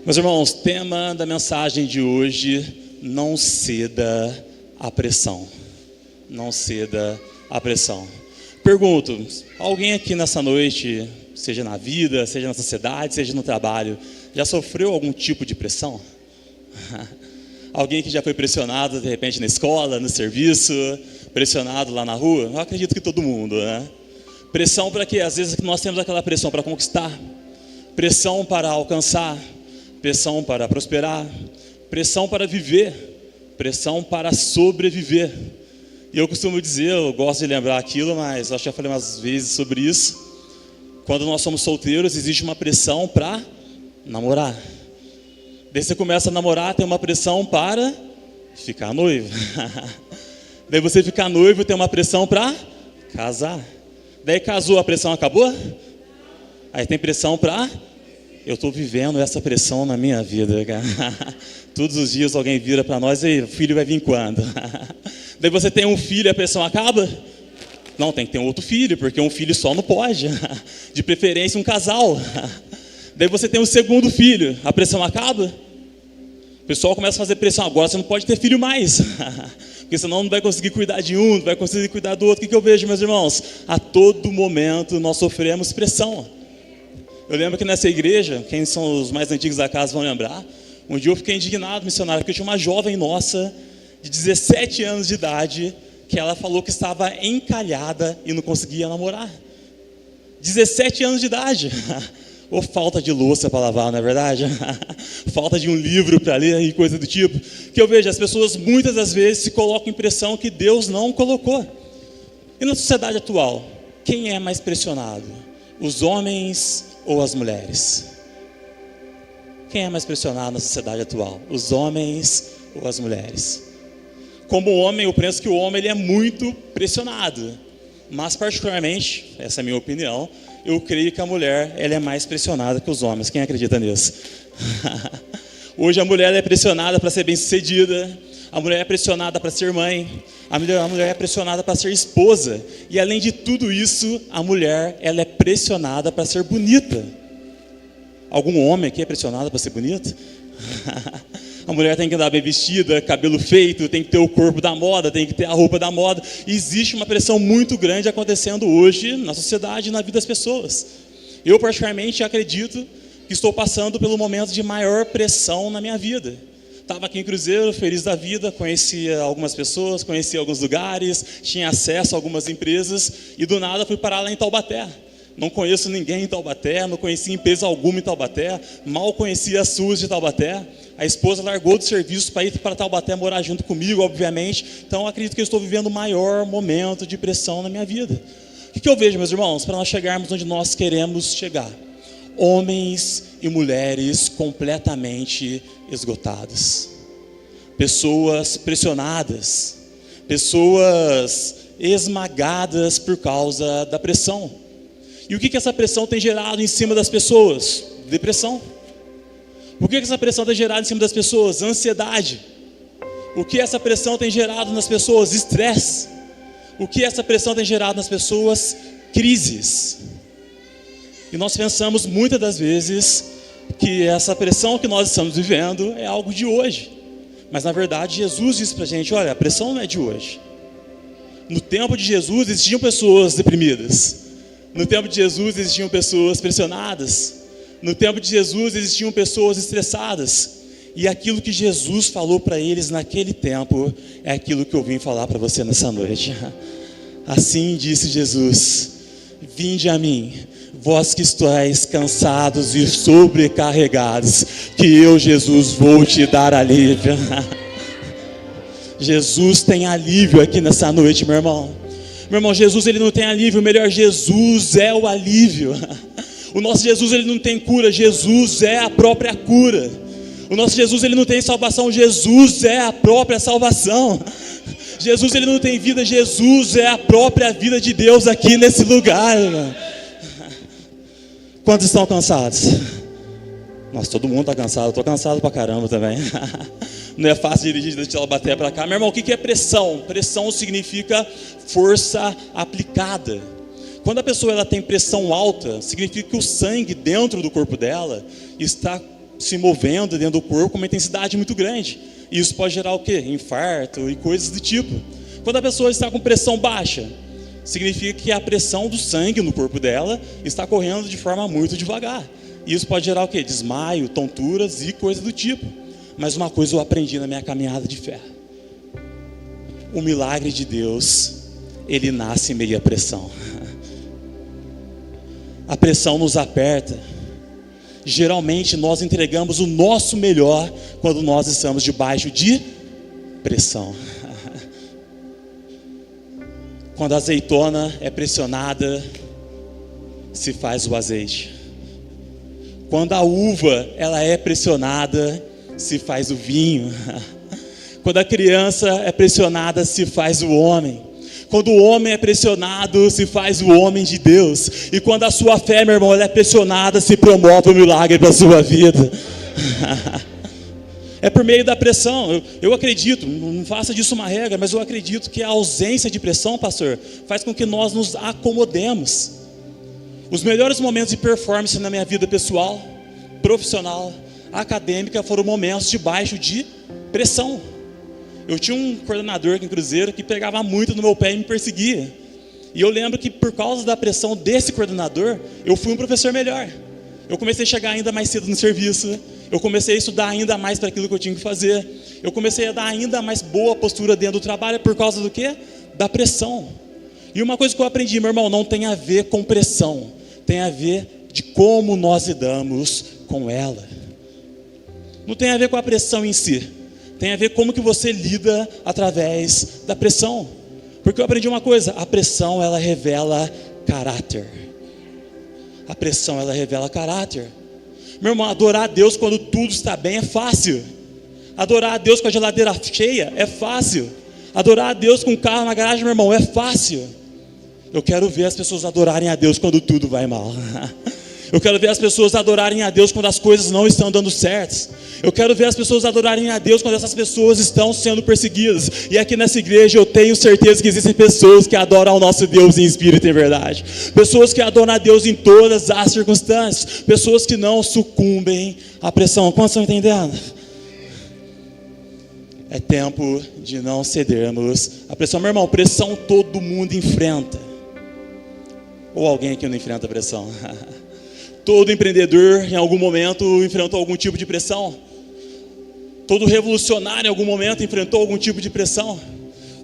Meus irmãos, tema da mensagem de hoje: não ceda à pressão. Não ceda à pressão. Pergunto, alguém aqui nessa noite, seja na vida, seja na sociedade, seja no trabalho, já sofreu algum tipo de pressão? Alguém que já foi pressionado de repente na escola, no serviço, pressionado lá na rua? Eu acredito que todo mundo, né? Pressão para quê? Às vezes nós temos aquela pressão para conquistar, pressão para alcançar, pressão para prosperar, pressão para viver, pressão para sobreviver. E eu costumo dizer, eu gosto de lembrar aquilo, mas acho que já falei umas vezes sobre isso. Quando nós somos solteiros, existe uma pressão para namorar. Daí você começa a namorar, tem uma pressão para ficar noivo. Daí você ficar noivo, tem uma pressão para casar. Daí casou, a pressão acabou? Aí tem pressão para... Eu estou vivendo essa pressão na minha vida, cara. Todos os dias alguém vira para nós e o filho vai vir quando? Daí você tem um filho e a pressão acaba? Não, tem que ter um outro filho, porque um filho só não pode. De preferência um casal. Daí você tem um segundo filho, a pressão acaba? O pessoal começa a fazer pressão, agora você não pode ter filho mais. Porque senão não vai conseguir cuidar de um, não vai conseguir cuidar do outro. O que eu vejo, meus irmãos? A todo momento nós sofremos pressão. Eu lembro que nessa igreja, quem são os mais antigos da casa vão lembrar, um dia eu fiquei indignado, missionário, porque tinha uma jovem nossa, de 17 anos de idade, que ela falou que estava encalhada e não conseguia namorar. 17 anos de idade. Ou falta de louça para lavar, não é verdade? Falta de um livro para ler e coisa do tipo. Que eu vejo, as pessoas muitas das vezes se colocam em pressão que Deus não colocou. E na sociedade atual, quem é mais pressionado? Os homens ou as mulheres? Quem é mais pressionado na sociedade atual? Os homens ou as mulheres? Como homem, eu penso que o homem ele é muito pressionado. Mas particularmente, essa é a minha opinião, eu creio que a mulher ela é mais pressionada que os homens. Quem acredita nisso? Hoje a mulher é pressionada para ser bem-sucedida, a mulher é pressionada para ser mãe, a mulher é pressionada para ser esposa. E além de tudo isso, a mulher ela é pressionada para ser bonita. Algum homem aqui é pressionado para ser bonito? A mulher tem que andar bem vestida, cabelo feito, tem que ter o corpo da moda, tem que ter a roupa da moda. E existe uma pressão muito grande acontecendo hoje na sociedade e na vida das pessoas. Eu particularmente acredito que estou passando pelo momento de maior pressão na minha vida. Estava aqui em Cruzeiro, feliz da vida, conhecia algumas pessoas, conhecia alguns lugares, tinha acesso a algumas empresas e do nada fui parar lá em Taubaté. Não conheço ninguém em Taubaté, não conhecia empresa alguma em Taubaté, mal conhecia as SUS de Taubaté. A esposa largou do serviço para ir para Taubaté morar junto comigo, obviamente. Então acredito que eu estou vivendo o maior momento de pressão na minha vida. O que eu vejo, meus irmãos, para nós chegarmos onde nós queremos chegar? Homens e mulheres completamente esgotados. Pessoas pressionadas. Pessoas esmagadas por causa da pressão. E o que essa pressão tem gerado em cima das pessoas? Depressão. O que essa pressão tem gerado em cima das pessoas? Ansiedade. O que essa pressão tem gerado nas pessoas? Estresse. O que essa pressão tem gerado nas pessoas? Crises. E nós pensamos muitas das vezes que essa pressão que nós estamos vivendo é algo de hoje. Mas na verdade Jesus disse para a gente, olha, a pressão não é de hoje. No tempo de Jesus existiam pessoas deprimidas. No tempo de Jesus existiam pessoas pressionadas. No tempo de Jesus existiam pessoas estressadas. E aquilo que Jesus falou para eles naquele tempo é aquilo que eu vim falar para você nessa noite. Assim disse Jesus: vinde a mim, vós que estáis cansados e sobrecarregados, que eu, Jesus, vou te dar alívio. Jesus tem alívio aqui nessa noite, meu irmão. Meu irmão, Jesus ele não tem alívio, melhor, Jesus é o alívio. O nosso Jesus ele não tem cura, Jesus é a própria cura. O nosso Jesus ele não tem salvação, Jesus é a própria salvação. Jesus ele não tem vida, Jesus é a própria vida de Deus aqui nesse lugar. Quantos estão cansados? Nossa, todo mundo está cansado, eu estou cansado pra caramba também. Não é fácil dirigir de Taubaté para cá. Meu irmão, o que é pressão? Pressão significa força aplicada. Quando a pessoa ela tem pressão alta, significa que o sangue dentro do corpo dela está se movendo dentro do corpo com uma intensidade muito grande. E isso pode gerar o quê? Infarto e coisas do tipo. Quando a pessoa está com pressão baixa, significa que a pressão do sangue no corpo dela está correndo de forma muito devagar. E isso pode gerar o quê? Desmaio, tonturas e coisas do tipo. Mas uma coisa eu aprendi na minha caminhada de fé. O milagre de Deus, ele nasce em meio à pressão. A pressão nos aperta. Geralmente nós entregamos o nosso melhor quando nós estamos debaixo de pressão. Quando a azeitona é pressionada, se faz o azeite. Quando a uva ela é pressionada, se faz o vinho. Quando a criança é pressionada, se faz o homem. Quando o homem é pressionado, se faz o homem de Deus. E quando a sua fé, meu irmão, ela é pressionada, se promove o milagre para a sua vida. É por meio da pressão. Eu acredito, não faça disso uma regra, mas eu acredito que a ausência de pressão, pastor, faz com que nós nos acomodemos. Os melhores momentos de performance na minha vida pessoal, profissional, acadêmica, foram momentos debaixo de pressão. Eu tinha um coordenador aqui em Cruzeiro que pegava muito no meu pé e me perseguia. E eu lembro que por causa da pressão desse coordenador, eu fui um professor melhor. Eu comecei a chegar ainda mais cedo no serviço. Eu comecei a estudar ainda mais para aquilo que eu tinha que fazer. Eu comecei a dar ainda mais boa postura dentro do trabalho por causa do quê? Da pressão. E uma coisa que eu aprendi, meu irmão, não tem a ver com pressão. Tem a ver de como nós lidamos com ela. Não tem a ver com a pressão em si. Tem a ver como que você lida através da pressão. Porque eu aprendi uma coisa, a pressão ela revela caráter. A pressão ela revela caráter. Meu irmão, adorar a Deus quando tudo está bem é fácil. Adorar a Deus com a geladeira cheia é fácil. Adorar a Deus com o carro na garagem, meu irmão, é fácil. Eu quero ver as pessoas adorarem a Deus quando tudo vai mal. Eu quero ver as pessoas adorarem a Deus quando as coisas não estão dando certo. Eu quero ver as pessoas adorarem a Deus quando essas pessoas estão sendo perseguidas. E aqui nessa igreja eu tenho certeza que existem pessoas que adoram ao nosso Deus em espírito e em verdade. Pessoas que adoram a Deus em todas as circunstâncias. Pessoas que não sucumbem à pressão. Quantos estão entendendo? É tempo de não cedermos à pressão. Meu irmão, pressão todo mundo enfrenta. Ou alguém aqui não enfrenta pressão? Todo empreendedor em algum momento enfrentou algum tipo de pressão. Todo revolucionário em algum momento enfrentou algum tipo de pressão.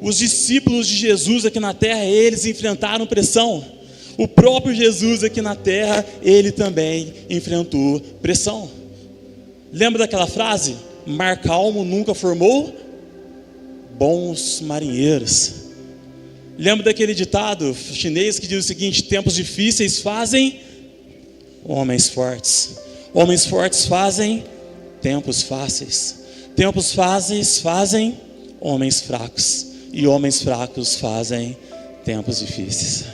Os discípulos de Jesus aqui na terra, eles enfrentaram pressão. O próprio Jesus aqui na terra, ele também enfrentou pressão. Lembra daquela frase? Mar calmo nunca formou bons marinheiros. Lembra daquele ditado chinês que diz o seguinte: tempos difíceis fazem homens fortes. Homens fortes fazem tempos fáceis. Tempos fáceis fazem homens fracos. E homens fracos fazem tempos difíceis.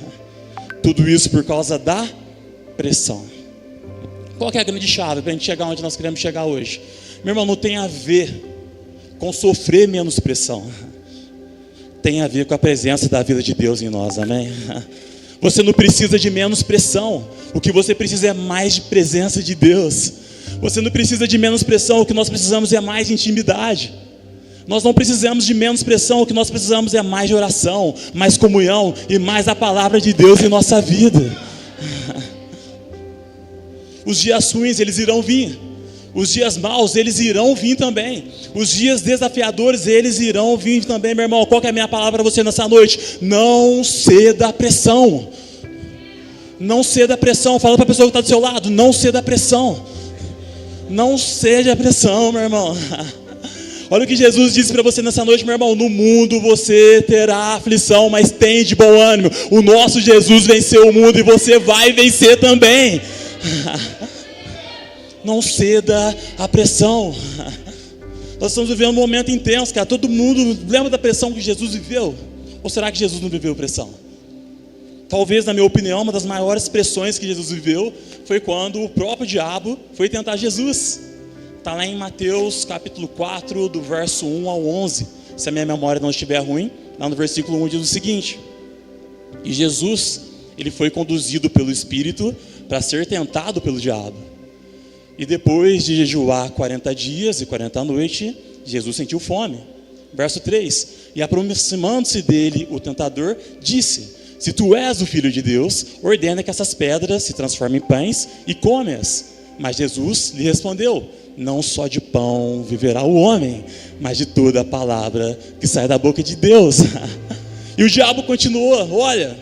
Tudo isso por causa da pressão. Qual que é a grande chave para a gente chegar onde nós queremos chegar hoje? Meu irmão, não tem a ver com sofrer menos pressão. Tem a ver com a presença da vida de Deus em nós, amém? Você não precisa de menos pressão. O que você precisa é mais de presença de Deus. Você não precisa de menos pressão. O que nós precisamos é mais de intimidade. Nós não precisamos de menos pressão. O que nós precisamos é mais de oração, mais comunhão e mais da palavra de Deus em nossa vida. Os dias ruins, eles irão vir. Os dias maus, eles irão vir também. Os dias desafiadores, eles irão vir também, meu irmão. Qual que é a minha palavra para você nessa noite? Não ceda à pressão. Não ceda à pressão. Fala para a pessoa que está do seu lado, não ceda à pressão. Não ceda à pressão, meu irmão. Olha o que Jesus disse para você nessa noite, meu irmão. No mundo você terá aflição, mas tem de bom ânimo. O nosso Jesus venceu o mundo e você vai vencer também. Não ceda à pressão. Nós estamos vivendo um momento intenso, cara. Todo mundo lembra da pressão que Jesus viveu? Ou será que Jesus não viveu pressão? Talvez, na minha opinião, uma das maiores pressões que Jesus viveu foi quando o próprio diabo foi tentar Jesus. Está lá em Mateus capítulo 4, do verso 1 ao 11. Se a minha memória não estiver ruim, lá no versículo 1 diz o seguinte: e Jesus, ele foi conduzido pelo Espírito para ser tentado pelo diabo. E depois de jejuar 40 dias e 40 noites, Jesus sentiu fome. Verso 3: e aproximando-se dele o tentador, disse: se tu és o Filho de Deus, ordena que essas pedras se transformem em pães e come-as. Mas Jesus lhe respondeu: não só de pão viverá o homem, mas de toda a palavra que sai da boca de Deus. E o diabo continuou. Olha,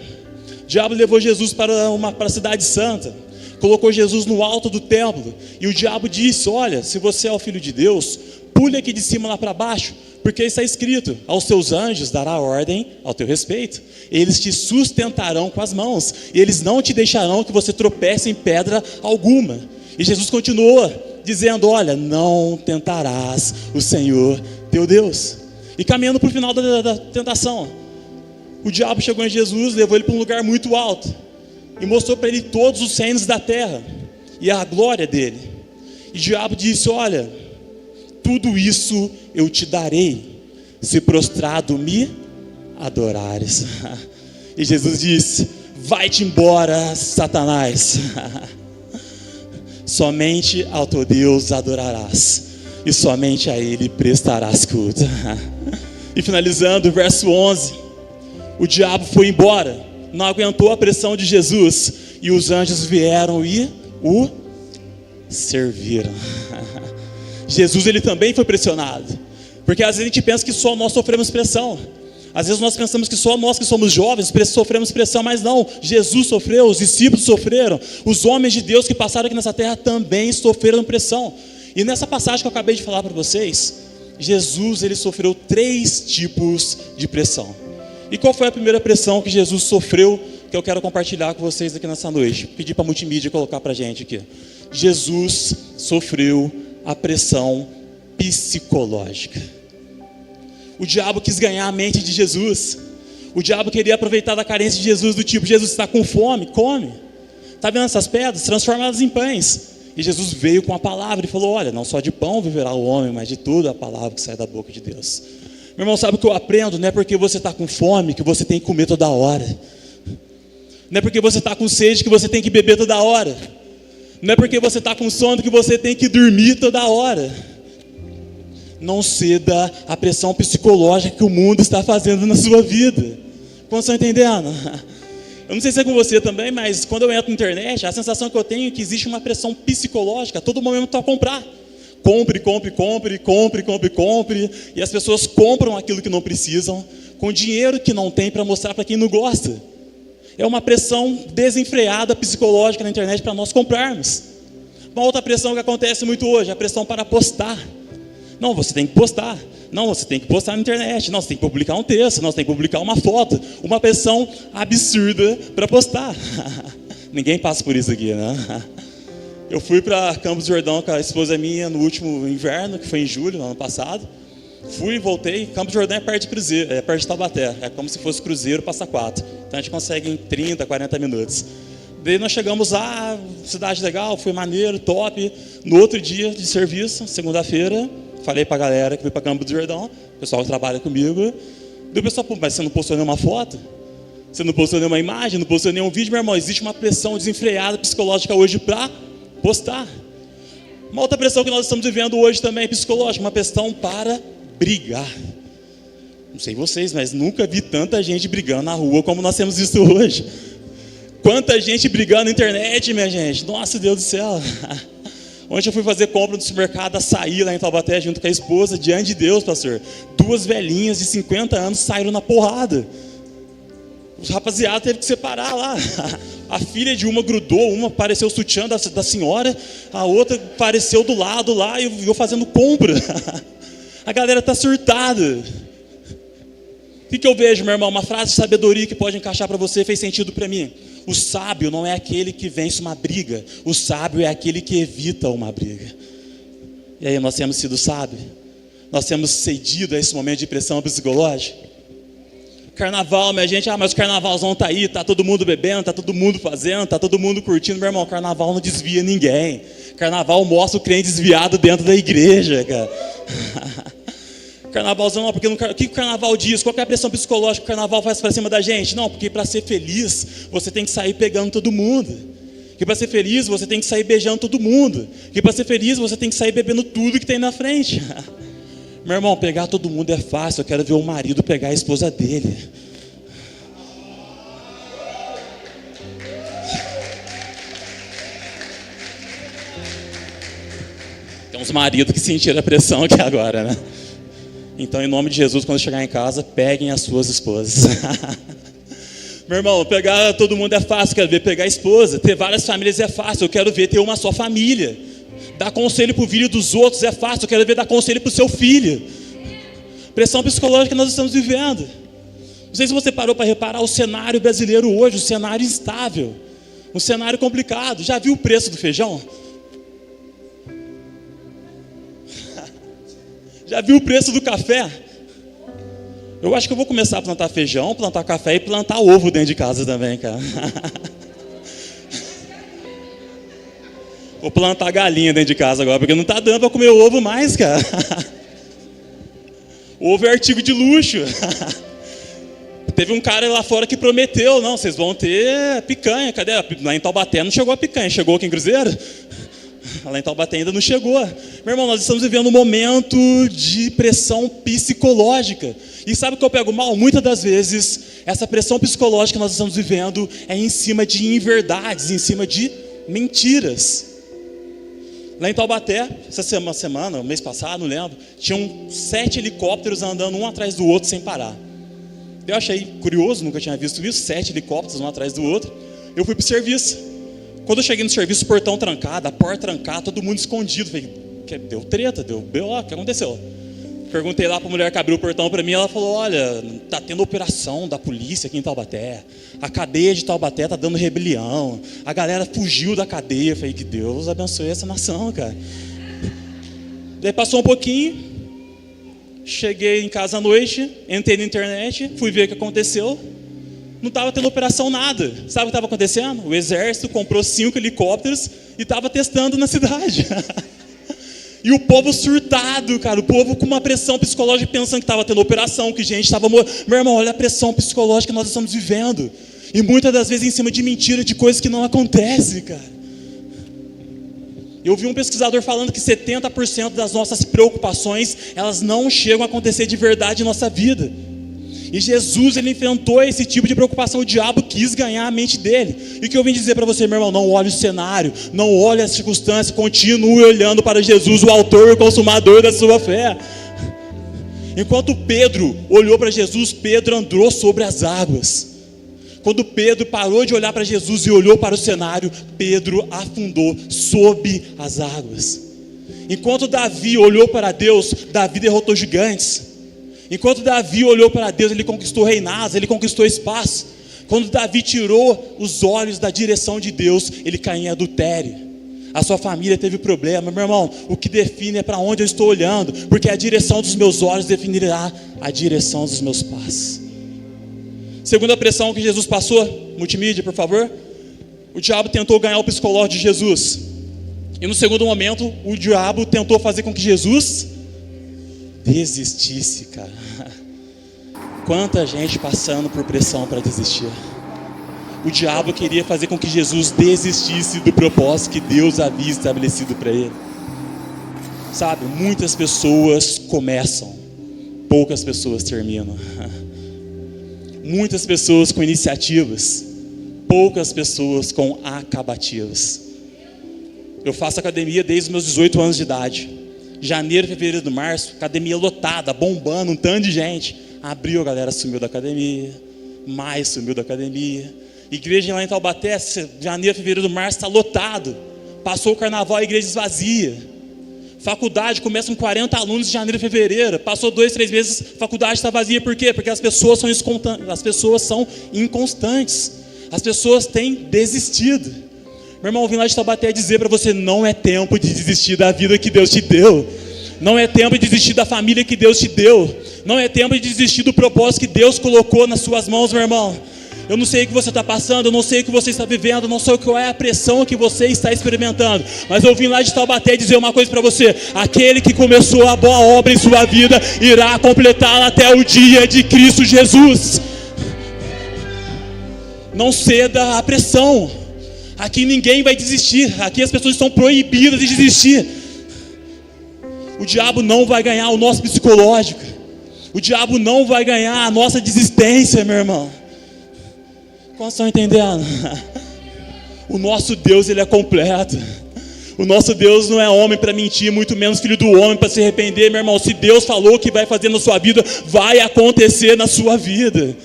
o diabo levou Jesus para a cidade santa, colocou Jesus no alto do templo, e o diabo disse: olha, se você é o Filho de Deus, pule aqui de cima lá para baixo, porque está escrito: aos seus anjos dará ordem ao teu respeito, eles te sustentarão com as mãos, e eles não te deixarão que você tropece em pedra alguma. E Jesus continua dizendo: olha, não tentarás o Senhor teu Deus. E caminhando para o final da tentação, o diabo chegou em Jesus, levou ele para um lugar muito alto e mostrou para ele todos os reinos da terra e a glória dele. E o diabo disse: olha, tudo isso eu te darei, se prostrado me adorares. E Jesus disse: vai-te embora, Satanás. Somente ao teu Deus adorarás, e somente a Ele prestarás culto. E finalizando, verso 11: o diabo foi embora, não aguentou a pressão de Jesus, e os anjos vieram e o serviram. Jesus, ele também foi pressionado, porque às vezes a gente pensa que só nós sofremos pressão. Às vezes nós pensamos que só nós que somos jovens sofremos pressão, mas não. Jesus sofreu, os discípulos sofreram, os homens de Deus que passaram aqui nessa terra também sofreram pressão. E nessa passagem que eu acabei de falar para vocês, Jesus, ele sofreu 3 tipos de pressão. E qual foi a primeira pressão que Jesus sofreu, que eu quero compartilhar com vocês aqui nessa noite? Pedir para a multimídia colocar para a gente aqui. Jesus sofreu a pressão psicológica. O diabo quis ganhar a mente de Jesus. O diabo queria aproveitar da carência de Jesus, do tipo: Jesus está com fome, come. Está vendo essas pedras? Transforma elas em pães. E Jesus veio com a palavra e falou: olha, não só de pão viverá o homem, mas de toda a palavra que sai da boca de Deus. Meu irmão, sabe o que eu aprendo? Não é porque você está com fome que você tem que comer toda hora. Não é porque você está com sede que você tem que beber toda hora. Não é porque você está com sono que você tem que dormir toda hora. Não ceda à pressão psicológica que o mundo está fazendo na sua vida. Como estão entendendo? Eu não sei se é com você também, mas quando eu entro na internet, a sensação que eu tenho é que existe uma pressão psicológica a todo momento para comprar. Compre, compre, compre, compre, compre, compre. E as pessoas compram aquilo que não precisam, com dinheiro que não tem, para mostrar para quem não gosta. É uma pressão desenfreada psicológica na internet para nós comprarmos. Uma outra pressão que acontece muito hoje é a pressão para postar. Não, você tem que postar. Não, você tem que postar na internet. Não, você tem que publicar um texto. Não, você tem que publicar uma foto. Uma pressão absurda para postar. Ninguém passa por isso aqui, né? Eu fui para Campos do Jordão com a esposa minha no último inverno, que foi em julho, no ano passado. Fui e voltei. Campos do Jordão é perto de Cruzeiro, é perto de Taubaté. É como se fosse Cruzeiro, passa 4. Então a gente consegue em 30, 40 minutos. Daí nós chegamos lá, cidade legal, foi maneiro, top. No outro dia de serviço, segunda-feira, falei pra galera que fui para Campos do Jordão, o pessoal que trabalha comigo. Daí o pessoal: pô, mas você não postou nenhuma foto? Você não postou nenhuma imagem? Não postou nenhum vídeo? Meu irmão, existe uma pressão desenfreada psicológica hoje para postar. Uma outra pressão que nós estamos vivendo hoje também é psicológica, uma pressão para brigar. Não sei vocês, mas nunca vi tanta gente brigando na rua como nós temos visto hoje. Quanta gente brigando na internet, minha gente. Nossa, Deus do céu. Ontem eu fui fazer compra no supermercado, açaí lá em Taubaté, junto com a esposa, diante de Deus, pastor. 2 velhinhas de 50 anos saíram na porrada. Os rapaziada teve que separar lá. A filha de uma grudou, uma pareceu o sutiã da senhora, a outra apareceu do lado lá e eu fazendo compra. A galera está surtada. O que eu vejo, meu irmão? Uma frase de sabedoria que pode encaixar para você, fez sentido para mim. O sábio não é aquele que vence uma briga. O sábio é aquele que evita uma briga. E aí, nós temos sido sábios? Nós temos cedido a esse momento de pressão psicológica? Carnaval, minha gente, mas o carnavalzão está aí, está todo mundo bebendo, está todo mundo fazendo, está todo mundo curtindo. Meu irmão, carnaval não desvia ninguém. Carnaval mostra o crente desviado dentro da igreja, cara. Carnavalzão não, porque o que o carnaval diz? Qual que é a pressão psicológica que o carnaval faz para cima da gente? Não, porque para ser feliz, você tem que sair pegando todo mundo. Que para ser feliz você tem que sair beijando todo mundo. Que para ser feliz você tem que sair bebendo tudo que tem na frente. Meu irmão, pegar todo mundo é fácil. Eu quero ver o marido pegar a esposa dele. Tem uns maridos que sentiram a pressão aqui agora, né? Então, em nome de Jesus, quando chegar em casa, peguem as suas esposas. Meu irmão, pegar todo mundo é fácil, eu quero ver pegar a esposa. Ter várias famílias é fácil, eu quero ver ter uma só família. Dar conselho para o filho dos outros é fácil, eu quero ver dar conselho para o seu filho. Pressão psicológica que nós estamos vivendo. Não sei se você parou para reparar o cenário brasileiro hoje, um cenário instável, um cenário complicado. Já viu o preço do feijão? Já viu o preço do café? Eu acho que eu vou começar a plantar feijão, plantar café e plantar ovo dentro de casa também, cara. Vou plantar galinha dentro de casa agora, porque não está dando para comer ovo mais, cara. Ovo é artigo de luxo. Teve um cara lá fora que prometeu, não, vocês vão ter picanha. Cadê? Lá em Taubaté não chegou a picanha, chegou aqui em Cruzeiro? Lá em Taubaté ainda não chegou. Meu irmão, nós estamos vivendo um momento de pressão psicológica. E sabe o que eu pego mal? Muitas das vezes, essa pressão psicológica que nós estamos vivendo é em cima de inverdades, em cima de mentiras. Lá em Taubaté, essa semana, mês passado, não lembro, tinham 7 helicópteros andando um atrás do outro sem parar. Eu achei curioso, nunca tinha visto isso, 7 helicópteros um atrás do outro. Eu fui para o serviço. Quando eu cheguei no serviço, o portão trancado, a porta trancada, todo mundo escondido. Falei, deu treta, deu B.O., o que aconteceu? Perguntei lá para a mulher que abriu o portão para mim, ela falou, olha, está tendo operação da polícia aqui em Taubaté, a cadeia de Taubaté está dando rebelião, a galera fugiu da cadeia. Eu falei, que Deus abençoe essa nação, cara. Daí passou um pouquinho, cheguei em casa à noite, entrei na internet, fui ver o que aconteceu, não estava tendo operação nada. Sabe o que estava acontecendo? O exército comprou 5 helicópteros e estava testando na cidade. E o povo surtado, cara, o povo com uma pressão psicológica, pensando que estava tendo operação, que gente estava morrendo. Meu irmão, olha a pressão psicológica que nós estamos vivendo. E muitas das vezes em cima de mentira, de coisas que não acontecem, cara. Eu vi um pesquisador falando que 70% das nossas preocupações, elas não chegam a acontecer de verdade em nossa vida. E Jesus, ele enfrentou esse tipo de preocupação. O diabo quis ganhar a mente dele. E o que eu vim dizer para você, meu irmão, não olhe o cenário, não olhe as circunstâncias, continue olhando para Jesus, o autor e o consumador da sua fé. Enquanto Pedro olhou para Jesus, Pedro andou sobre as águas. Quando Pedro parou de olhar para Jesus e olhou para o cenário, Pedro afundou sob as águas. Enquanto Davi olhou para Deus, Davi derrotou gigantes. Enquanto Davi olhou para Deus, ele conquistou reinados, ele conquistou espaço. Quando Davi tirou os olhos da direção de Deus, ele caiu em adultério. A sua família teve problema. Meu irmão, o que define é para onde eu estou olhando, porque a direção dos meus olhos definirá a direção dos meus passos. Segunda pressão que Jesus passou, multimídia, por favor. O diabo tentou ganhar o psicológico de Jesus. E no segundo momento, o diabo tentou fazer com que Jesus desistisse, cara. Quanta gente passando por pressão para desistir. O diabo queria fazer com que Jesus desistisse do propósito que Deus havia estabelecido para ele. Sabe, muitas pessoas começam, poucas pessoas terminam. Muitas pessoas com iniciativas, poucas pessoas com acabativas. Eu faço academia desde os meus 18 anos de idade. Janeiro, fevereiro, março, academia lotada, bombando, um tanto de gente. Abril, a galera sumiu da academia. Maio sumiu da academia. Igreja lá em Taubaté, janeiro, fevereiro, março, está lotado. Passou o carnaval, a igreja esvazia. Faculdade começa com 40 alunos de janeiro e fevereiro. Passou 2, 3 meses, a faculdade está vazia. Por quê? Porque as pessoas são inconstantes. As pessoas têm desistido. Meu irmão, eu vim lá de Taubaté dizer para você, não é tempo de desistir da vida que Deus te deu. Não é tempo de desistir da família que Deus te deu. Não é tempo de desistir do propósito que Deus colocou nas suas mãos, meu irmão. Eu não sei o que você está passando, eu não sei o que você está vivendo, eu não sei qual é a pressão que você está experimentando. Mas eu vim lá de Taubaté dizer uma coisa para você. Aquele que começou a boa obra em sua vida, irá completá-la até o dia de Cristo Jesus. Não ceda à pressão. Aqui ninguém vai desistir. Aqui as pessoas estão proibidas de desistir. O diabo não vai ganhar o nosso psicológico. O diabo não vai ganhar a nossa desistência, meu irmão. Como estão entendendo? O nosso Deus, Ele é completo. O nosso Deus não é homem para mentir, muito menos filho do homem para se arrepender, meu irmão. Se Deus falou que vai fazer na sua vida, vai acontecer na sua vida.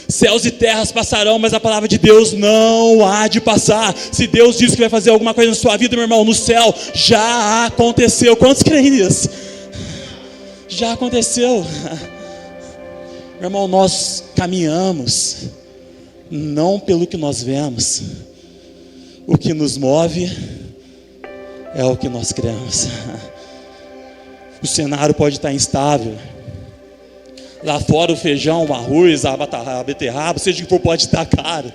Céus e terras passarão, mas a palavra de Deus não há de passar. Se Deus diz que vai fazer alguma coisa na sua vida, meu irmão, no céu já aconteceu. Quantos creem nisso? Já aconteceu. Meu irmão, nós caminhamos não pelo que nós vemos. O que nos move é o que nós cremos. O cenário pode estar instável. Lá fora o feijão, o arroz, a beterraba, seja o que for, pode estar caro.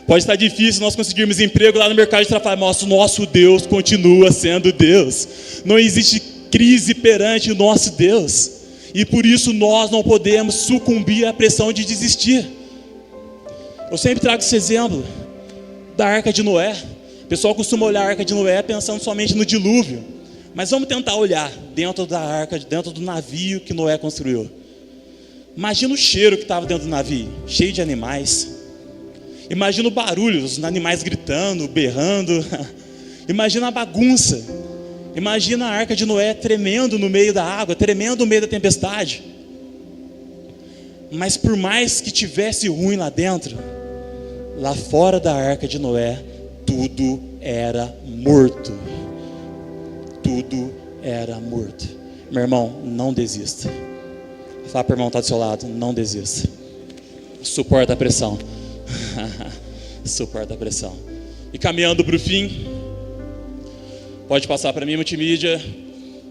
Pode estar difícil nós conseguirmos emprego lá no mercado de trabalho, mas nosso Deus continua sendo Deus. Não existe crise perante o nosso Deus. E por isso nós não podemos sucumbir à pressão de desistir. Eu sempre trago esse exemplo da Arca de Noé. O pessoal costuma olhar a Arca de Noé pensando somente no dilúvio. Mas vamos tentar olhar dentro da arca, dentro do navio que Noé construiu. Imagina o cheiro que estava dentro do navio, cheio de animais. Imagina o barulho, os animais gritando, berrando. Imagina a bagunça. Imagina a Arca de Noé tremendo no meio da água, tremendo no meio da tempestade. Mas por mais que tivesse ruim lá dentro, lá fora da Arca de Noé, tudo era morto. Tudo era morto. Meu irmão, não desista. Fala para o irmão que está do seu lado, não desista. Suporta a pressão. Suporta a pressão. E caminhando para o fim, pode passar para mim, multimídia.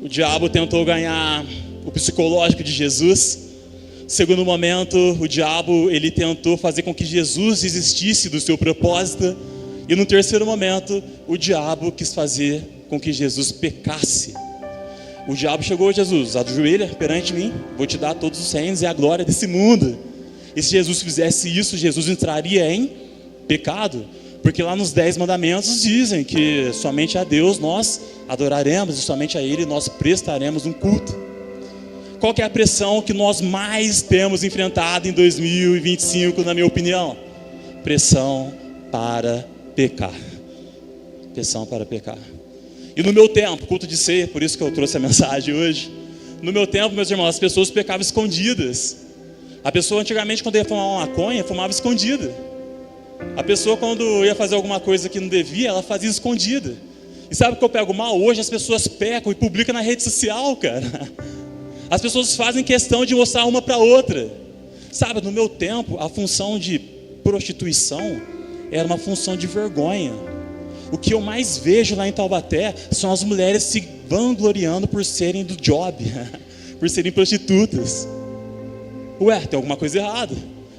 O diabo tentou ganhar o psicológico de Jesus. Segundo momento, o diabo ele tentou fazer com que Jesus desistisse do seu propósito. E no terceiro momento, o diabo quis fazer com que Jesus pecasse. O diabo chegou a Jesus: ajoelha perante mim, vou te dar todos os reinos e a glória desse mundo. E se Jesus fizesse isso, Jesus entraria em pecado, porque lá nos 10 mandamentos dizem que somente a Deus nós adoraremos e somente a Ele nós prestaremos um culto. Qual que é a pressão que nós mais temos enfrentado em 2025, na minha opinião? Pressão para pecar. Pressão para pecar. E no meu tempo, culto de ceia, por isso que eu trouxe a mensagem hoje. No meu tempo, meus irmãos, as pessoas pecavam escondidas. A pessoa antigamente, quando ia fumar uma maconha, fumava escondida. A pessoa, quando ia fazer alguma coisa que não devia, ela fazia escondida. E sabe o que eu pego mal? Hoje as pessoas pecam e publicam na rede social, cara. As pessoas fazem questão de mostrar uma para outra. Sabe, no meu tempo, a função de prostituição era uma função de vergonha. O que eu mais vejo lá em Taubaté são as mulheres se vangloriando por serem do job, por serem prostitutas. Ué, tem alguma coisa errada.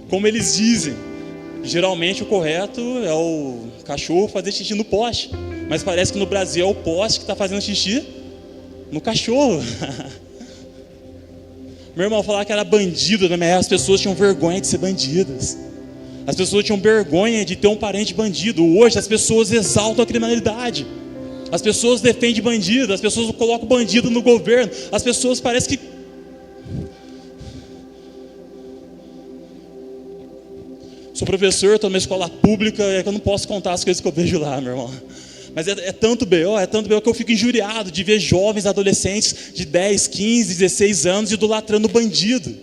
Como eles dizem, geralmente o correto é o cachorro fazer xixi no poste. Mas parece que no Brasil é o poste que está fazendo xixi no cachorro. Meu irmão, falar que era bandido, as pessoas tinham vergonha de ser bandidas. As pessoas tinham vergonha de ter um parente bandido. Hoje as pessoas exaltam a criminalidade. As pessoas defendem bandido. As pessoas colocam bandido no governo. As pessoas parecem que... Sou professor, estou numa escola pública, é que eu não posso contar as coisas que eu vejo lá, meu irmão. Mas é tanto B.O. que eu fico injuriado de ver jovens adolescentes de 10, 15, 16 anos idolatrando bandido.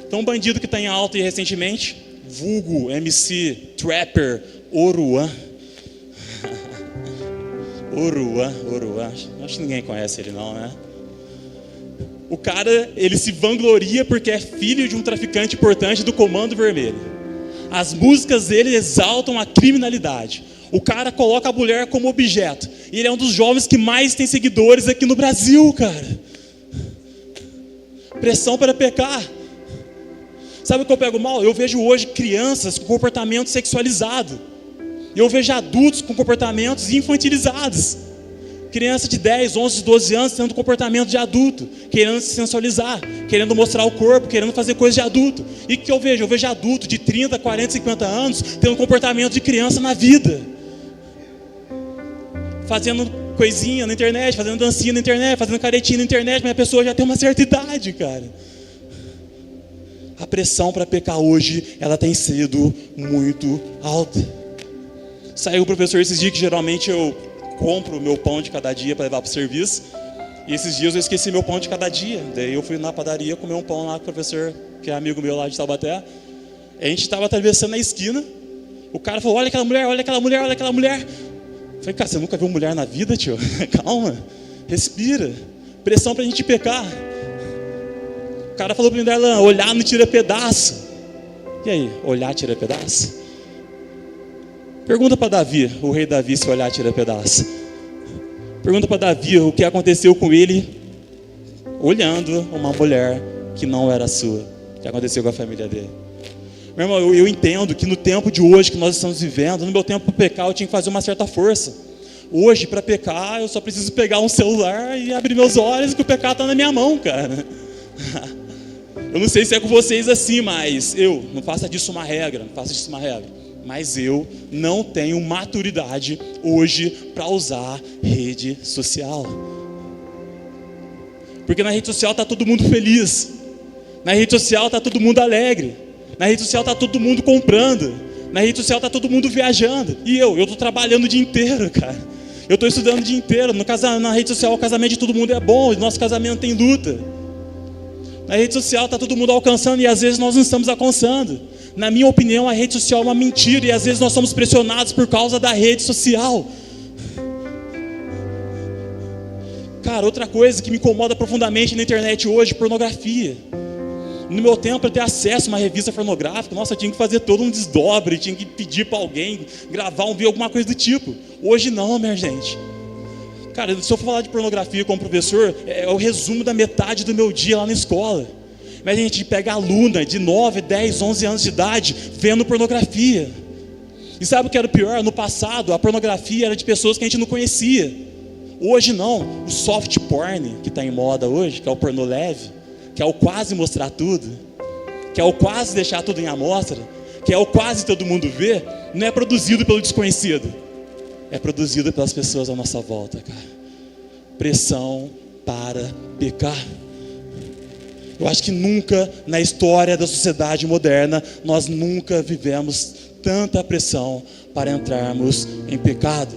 Então, um bandido que está em alta e recentemente, vulgo, MC, trapper, Oruan. Oruan. Acho que ninguém conhece ele não, né? O cara, ele se vangloria porque é filho de um traficante importante do Comando Vermelho. As músicas dele exaltam a criminalidade. O cara coloca a mulher como objeto. E ele é um dos jovens que mais tem seguidores aqui no Brasil, cara. Pressão para pecar. Sabe o que eu pego mal? Eu vejo hoje crianças com comportamento sexualizado. E eu vejo adultos com comportamentos infantilizados. Criança de 10, 11, 12 anos tendo comportamento de adulto, querendo se sensualizar, querendo mostrar o corpo, querendo fazer coisas de adulto. E o que eu vejo? Eu vejo adulto de 30, 40, 50 anos tendo comportamento de criança na vida. Fazendo coisinha na internet, fazendo dancinha na internet, fazendo caretinha na internet, mas a pessoa já tem uma certa idade, cara. A pressão para pecar hoje, ela tem sido muito alta. Saiu o professor esses dias que geralmente eu compro o meu pão de cada dia para levar para o serviço. E esses dias eu esqueci meu pão de cada dia. Daí eu fui na padaria comer um pão lá com o professor, que é amigo meu lá de Taubaté. A gente estava atravessando a esquina. O cara falou, olha aquela mulher, olha aquela mulher, olha aquela mulher. Eu falei, cara, você nunca viu mulher na vida, tio? Calma, respira. Pressão para a gente pecar. O cara falou para mim, Darlan, olhar não tira pedaço. E aí, olhar tira pedaço? Pergunta para Davi, o rei Davi, se olhar tira pedaço. Pergunta para Davi o que aconteceu com ele olhando uma mulher que não era sua. O que aconteceu com a família dele. Meu irmão, eu entendo que no tempo de hoje que nós estamos vivendo, no meu tempo para pecar eu tinha que fazer uma certa força. Hoje, para pecar, eu só preciso pegar um celular e abrir meus olhos que o pecado está na minha mão, cara. Eu não sei se é com vocês assim, mas eu, não faça disso uma regra, mas eu não tenho maturidade hoje para usar rede social. Porque na rede social está todo mundo feliz, na rede social está todo mundo alegre, na rede social está todo mundo comprando, na rede social está todo mundo viajando. E eu estou trabalhando o dia inteiro, cara. Eu estou estudando o dia inteiro. Na rede social o casamento de todo mundo é bom, nosso casamento tem luta. Na rede social está todo mundo alcançando e às vezes nós não estamos alcançando. Na minha opinião, a rede social é uma mentira e às vezes nós somos pressionados por causa da rede social. Cara, outra coisa que me incomoda profundamente na internet hoje, pornografia. No meu tempo, para ter acesso a uma revista pornográfica, nossa, eu tinha que fazer todo um desdobre, tinha que pedir para alguém gravar um vídeo, alguma coisa do tipo. Hoje não, minha gente. Cara, se eu for falar de pornografia como professor, é o resumo da metade do meu dia lá na escola. Mas a gente pega aluna de 9, 10, 11 anos de idade vendo pornografia. E sabe o que era o pior? No passado, a pornografia era de pessoas que a gente não conhecia. Hoje não. O soft porn, que está em moda hoje, que é o pornô leve, que é o quase mostrar tudo, que é o quase deixar tudo em amostra, que é o quase todo mundo ver, não é produzido pelo desconhecido. É produzido pelas pessoas à nossa volta, cara. Pressão para pecar. Eu acho que nunca na história da sociedade moderna nós nunca vivemos tanta pressão para entrarmos em pecado.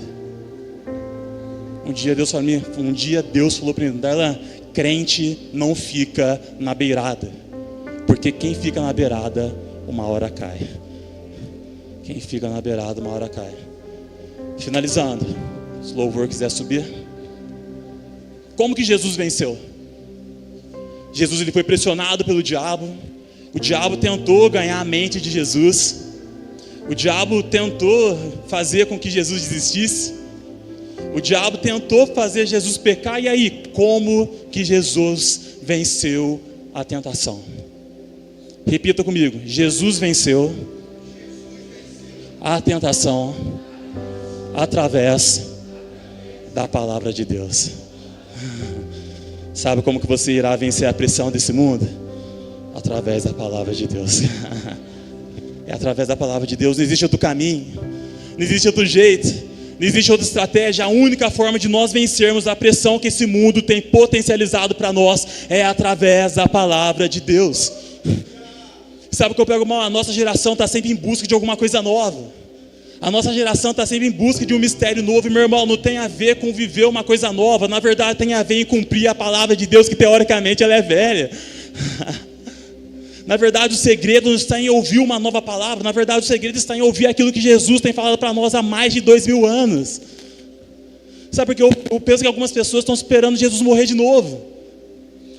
Um dia Deus falou para mim, Darlan, crente não fica na beirada, porque quem fica na beirada uma hora cai. Quem fica na beirada uma hora cai. Finalizando, se o louvor quiser subir. Como que Jesus venceu? Jesus ele foi pressionado pelo diabo. O diabo tentou ganhar a mente de Jesus. O diabo tentou fazer com que Jesus desistisse. O diabo tentou fazer Jesus pecar. E aí, como que Jesus venceu a tentação? Repita comigo. Jesus venceu a tentação através da palavra de Deus. Sabe como que você irá vencer a pressão desse mundo? Através da palavra de Deus. É através da palavra de Deus. Não existe outro caminho, não existe outro jeito, não existe outra estratégia. A única forma de nós vencermos a pressão que esse mundo tem potencializado para nós é através da palavra de Deus. Sabe o que eu pego mal? A nossa geração está sempre em busca de alguma coisa nova. A nossa geração está sempre em busca de um mistério novo. E meu irmão, não tem a ver com viver uma coisa nova. Na verdade tem a ver em cumprir a palavra de Deus, que teoricamente ela é velha. Na verdade o segredo não está em ouvir uma nova palavra. Na verdade o segredo está em ouvir aquilo que Jesus tem falado para nós há mais de 2000 anos. Sabe porque eu penso que algumas pessoas estão esperando Jesus morrer de novo.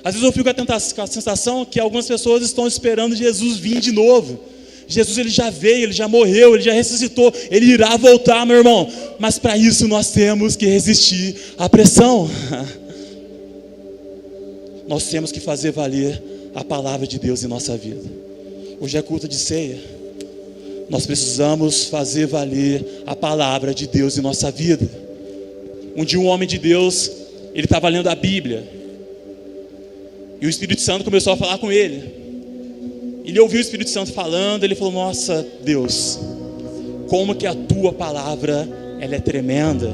Às vezes eu fico com a sensação que algumas pessoas estão esperando Jesus vir de novo. Jesus ele já veio, ele já morreu, ele já ressuscitou, ele irá voltar, meu irmão. Mas para isso nós temos que resistir à pressão. Nós temos que fazer valer a palavra de Deus em nossa vida. Hoje é culto de ceia. Nós precisamos fazer valer a palavra de Deus em nossa vida. Um dia um homem de Deus, ele estava lendo a Bíblia, e o Espírito Santo começou a falar com ele. Ele ouviu o Espírito Santo falando, ele falou: nossa Deus, como que a tua palavra, ela é tremenda.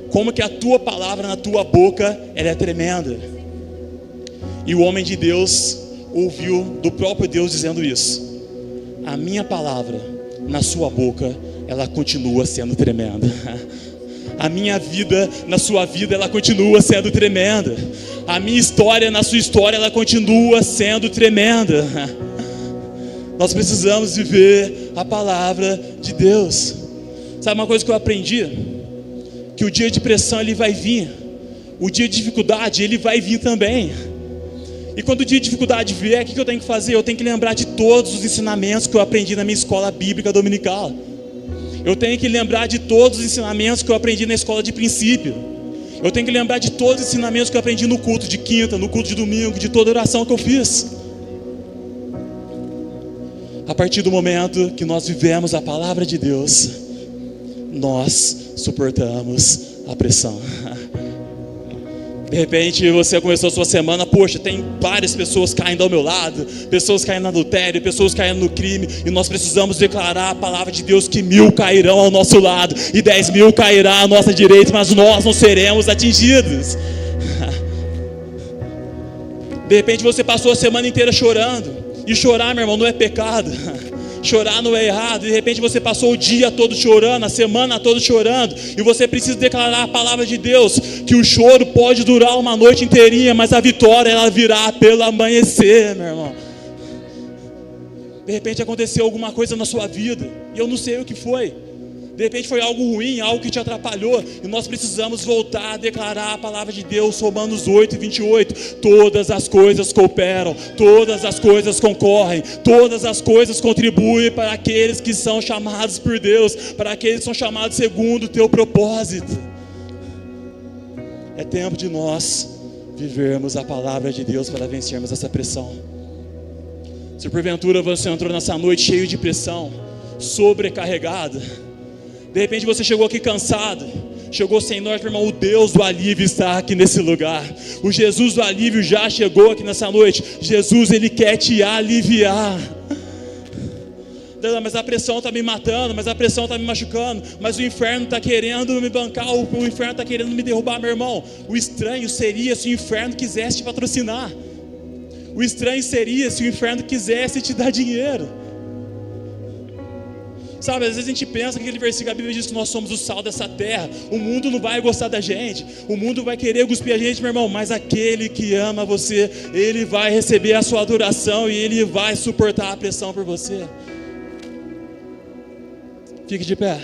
Como que a tua palavra na tua boca, ela é tremenda. E o homem de Deus ouviu do próprio Deus dizendo isso: a minha palavra na sua boca, ela continua sendo tremenda. A minha vida na sua vida, ela continua sendo tremenda. A minha história na sua história, ela continua sendo tremenda. Nós precisamos viver a palavra de Deus. Sabe uma coisa que eu aprendi? Que o dia de pressão, ele vai vir. O dia de dificuldade, ele vai vir também. E quando o dia de dificuldade vier, o que eu tenho que fazer? Eu tenho que lembrar de todos os ensinamentos que eu aprendi na minha escola bíblica dominical. Eu tenho que lembrar de todos os ensinamentos que eu aprendi na escola de princípio. Eu tenho que lembrar de todos os ensinamentos que eu aprendi no culto de quinta, no culto de domingo, de toda oração que eu fiz. A partir do momento que nós vivemos a palavra de Deus, nós suportamos a pressão. De repente você começou a sua semana, poxa, tem várias pessoas caindo ao meu lado, pessoas caindo no adultério, pessoas caindo no crime, e nós precisamos declarar a palavra de Deus que 1000 cairão ao nosso lado e 10.000 cairá à nossa direita, mas nós não seremos atingidos. De repente você passou a semana inteira chorando, e chorar, meu irmão, não é pecado. Chorar não é errado. De repente você passou o dia todo chorando, a semana toda chorando, e você precisa declarar a palavra de Deus, que o choro pode durar uma noite inteirinha, mas a vitória, ela virá pelo amanhecer, meu irmão. De repente aconteceu alguma coisa na sua vida, e eu não sei o que foi. De repente foi algo ruim, algo que te atrapalhou, e nós precisamos voltar a declarar a palavra de Deus. Romanos 8:28, todas as coisas cooperam, todas as coisas concorrem, todas as coisas contribuem para aqueles que são chamados por Deus, para aqueles que são chamados segundo o teu propósito. É tempo de nós vivermos a palavra de Deus para vencermos essa pressão. Se porventura você entrou nessa noite cheio de pressão, sobrecarregado, de repente você chegou aqui cansado, chegou sem norte, meu irmão, o Deus do alívio está aqui nesse lugar. O Jesus do alívio já chegou aqui nessa noite. Jesus, Ele quer te aliviar. Mas a pressão está me matando, mas a pressão está me machucando, mas o inferno está querendo me bancar, o inferno está querendo me derrubar, meu irmão. O estranho seria se o inferno quisesse te patrocinar. O estranho seria se o inferno quisesse te dar dinheiro. Sabe, às vezes a gente pensa que aquele versículo, a Bíblia diz que nós somos o sal dessa terra. O mundo não vai gostar da gente, o mundo vai querer cuspir a gente, meu irmão. Mas aquele que ama você, ele vai receber a sua adoração e ele vai suportar a pressão por você. Fique de pé.